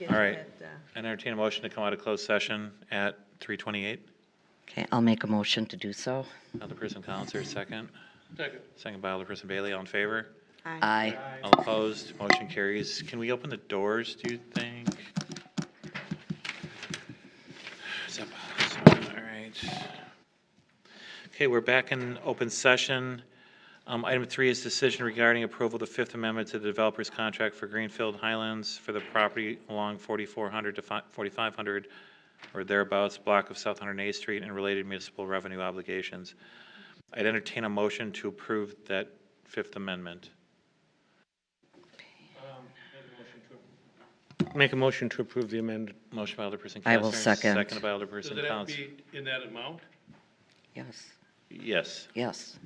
get All right. that, I entertain a motion to come out of closed session at 3:28. Okay, I'll make a motion to do so. Alderperson Collins, there a second? Second. Second by Alderperson Bailey. All in favor? Aye. All opposed? Motion carries. Can we open the doors, do you think? Is that possible? All right. Okay, we're back in open session. Item 3 is decision regarding approval of the Fifth Amendment to the developer's contract for Greenfield Highlands for the property along 4400 to 4500 or thereabouts block of South 108th Street and related municipal revenue obligations. I'd entertain a motion to approve that Fifth Amendment. Make a motion to approve the amendment. Motion by Alderperson Kastner. I will second. Seconded by Does Alderperson it have Collins. to be in that amount? Yes, Yes. yes.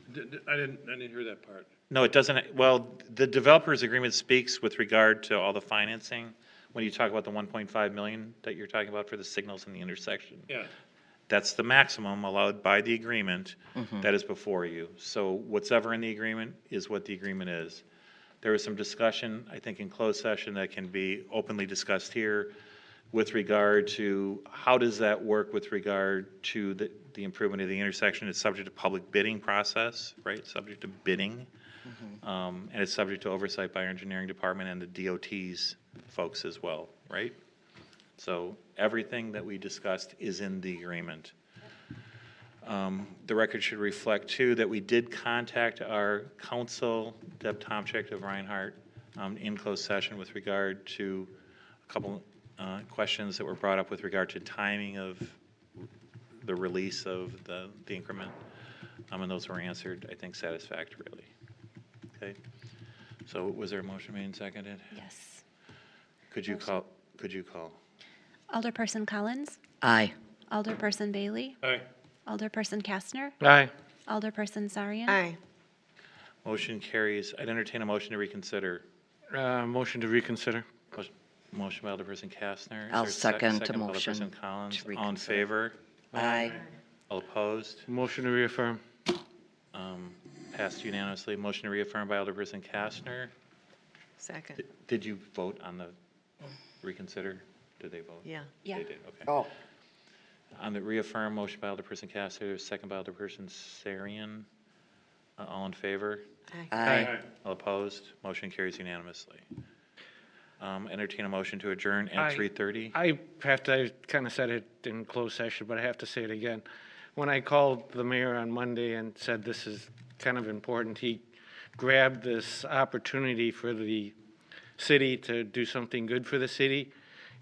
I didn't hear that part. No, it doesn't. Well, the developer's agreement speaks with regard to all the financing. When you talk about the 1.5 million that you're talking about for the signals in the intersection. Yeah. That's the maximum allowed by the agreement that is before you. So what's ever in the agreement is what the agreement is. There was some discussion, I think, in closed session that can be openly discussed here with regard to how does that work with regard to the improvement of the intersection. It's subject to public bidding process, right? Subject to bidding. And it's subject to oversight by our engineering department and the DOT's folks as well, right? So everything that we discussed is in the agreement. The record should reflect, too, that we did contact our counsel, Deb Tomczyk of Reinhardt, in closed session with regard to a couple questions that were brought up with regard to timing of the release of the increment. And those were answered, I think, satisfactorily. Okay. So was there a motion made and seconded? Yes. Could you call? Alderperson Collins, Aye. Alderperson Bailey, Aye. Alderperson Kastner, Aye. Alderperson Sarian. aye. Motion carries. I'd entertain a motion to reconsider. Motion to reconsider. Motion by Alderperson Kastner. Is I'll there a second the second by motion Alderperson Collins. to All in reconsider. favor? Aye. All opposed? Motion to reaffirm. Passed unanimously. Motion to reaffirm by Alderperson Kastner. Second, Did you vote on the reconsider? Did they vote? yeah. Yeah. They did, okay. Oh, On the reaffirm, motion by Alderperson Kastner, second by Alderperson Sarian. All in favor? aye. All opposed? Motion carries unanimously. Entertain a motion to adjourn at 3:30. I kind of said it in closed session, but I have to say it again. When I called the mayor on Monday and said this is kind of important, he grabbed this opportunity for the city to do something good for the city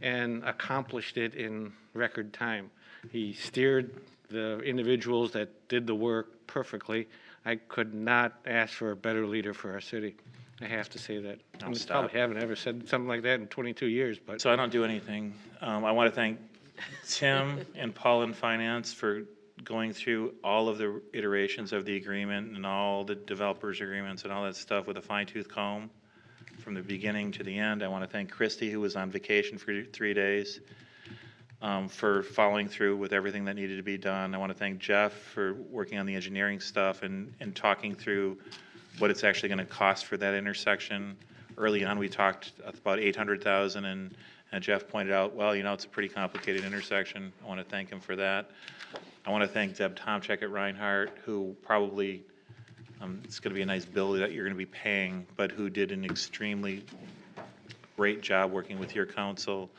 and accomplished it in record time. He steered the individuals that did the work perfectly. I could not ask for a better leader for our city. I have to say that. I probably haven't ever said something like that in 22 years, but. So I don't do anything. I want to thank Tim and Paul in finance for going through all of the iterations of the agreement and all the developers' agreements and all that stuff with a fine-tooth comb from the beginning to the end. I want to thank Christy, who was on vacation for 3 days, for following through with everything that needed to be done. I want to thank Jeff for working on the engineering stuff and talking through what it's actually going to cost for that intersection. Early on, we talked about $800,000, and Jeff pointed out, well, it's a pretty complicated intersection. I want to thank him for that. I want to thank Deb Tomczyk at Reinhardt, who probably, it's going to be a nice bill that you're going to be paying, but who did an extremely great job working with your council.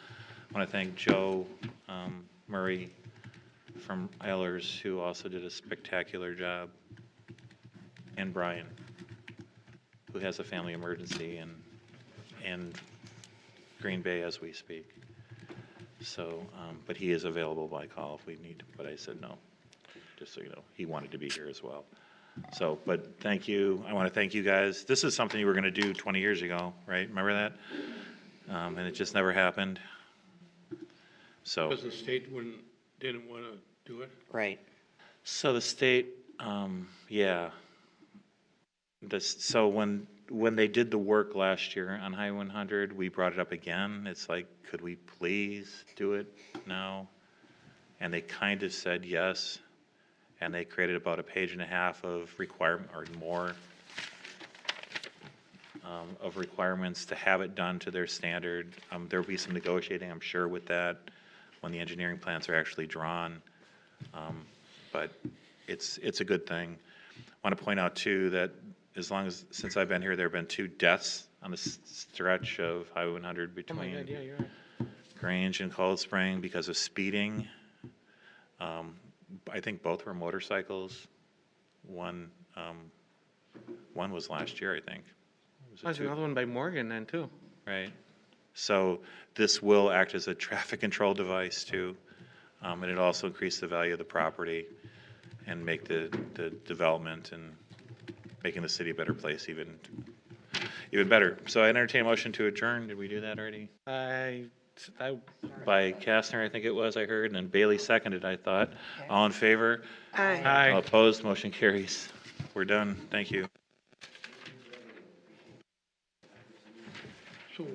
I want to thank Joe Murray from Ehlers, who also did a spectacular job, and Brian, who has a family emergency in Green Bay as we speak. So, but he is available by call if we need to, but I said no, just so you know. He wanted to be here as well. So, but thank you. I want to thank you guys. This is something you were going to do 20 years ago, right? Remember that? And it just never happened. So. Because the state didn't want to do it? Right. So the state, yeah. So when they did the work last year on Highway 100, we brought it up again. It's like, could we please do it now? And they kind of said yes. And they created about a page and a half of requirement or more of requirements to have it done to their standard. There'll be some negotiating, I'm sure, with that when the engineering plans are actually drawn. But it's a good thing. I want to point out too that since I've been here, there have been 2 deaths on the stretch of Highway 100 Oh my between God, yeah, you're right. Grange and Cold Spring because of speeding. I think both were motorcycles. One was last year, I think. Was it There's 2? another one by Morgan then, too. Right. So this will act as a traffic control device too, and it also increase the value of the property and make the development and making the city a better place even better. So I entertain a motion to adjourn. Did we do that already? I By Kastner, I think it was, I heard, and Bailey seconded, I thought. All in favor? All Aye. opposed? Motion carries. We're done. Thank you. So